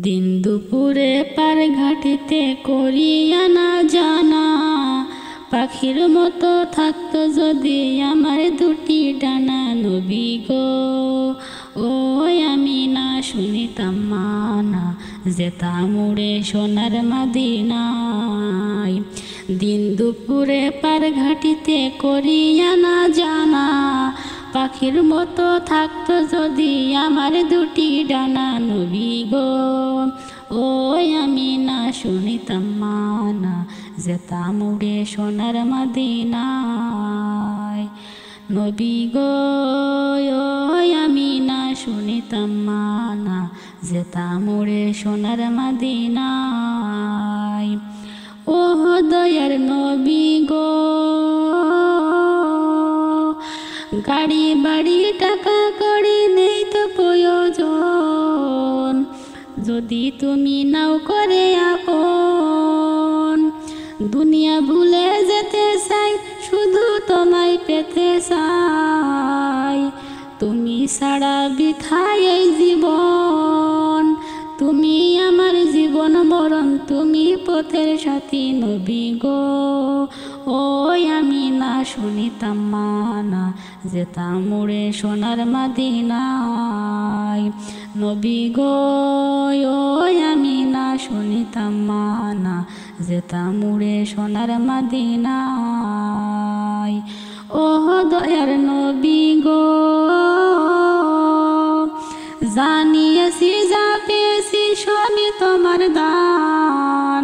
দিন দুপুরে পার ঘাটিতে করিয়া না জানা, পাখির মতো থাকতো যদি আমার দুটি ডানা। নবী গো ও আমি না শুনিতাম মানা, যেতাম উড়ে সোনার মদিনায়। দিন দুপুরে পার ঘাটিতে করিয়া না জানা, পাখির মতো থাকতো যদি আমার দুটি ডানা। নবী গো ও আমি না শুনিতাম মানা, যেতাম উড়ে সোনার মদিনায়। নবী গো ও আমি না শুনিতাম মানা, যেতাম উড়ে সোনার মদিনায়। ও দয়ার নবী গো, গাড়ি বাড়ি টাকা কড়ি নেই তো প্রয়োজন, যদি তুমি নাও করে আপন। দুনিয়া ভুলে যেতে চাই, শুধু তোমায় পেতে চাই। তুমি ছাড়া বৃথায় এই জীবন, তুমি আমার জীবন মরণ, তুমি পথের সাথী। নবী গো ও আমি না শুনিতাম মানা, যেতাম উড়ে সোনার মদিনায়। নবী গো ও আমি না শুনিতাম মানা, যেতাম উড়ে সোনার মদিনায়। ও দয়ার নবী গো, জানিয়েছি যা পেয়েছি সবই তোমার দান,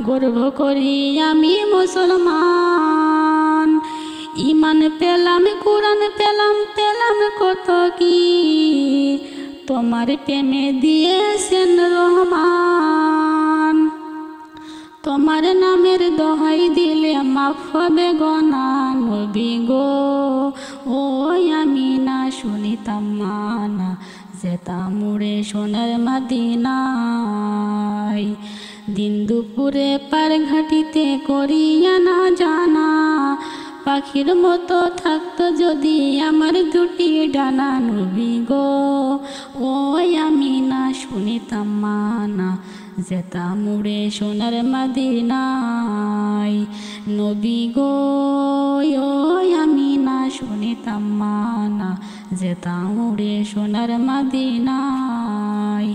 গর্ব করি আমি মুসলমান। ইমান পেলাম, কোরআন পেলাম, পেলাম কত কি, তোমার প্রেমে দিয়েছেন রহমান। তোমার নামের দোহাই দিলে মাফ হবে গোনা। নবী গো ও আমি না শুনিতাম মানা, যেতাম উড়ে সোনার মদিনায়। দিন দুপুরে পার ঘাটিতে করিয়া না জানা, পাখির মতো থাকতো যদি আমার দুটি ডানা। নবী গো ও আমি না শুনিতাম মানা, যেতাম উড়ে সোনার মদিনায়। নবী গো ও আমি না শুনিতাম মানা, যেতাম উড়ে সোনার মদিনায়।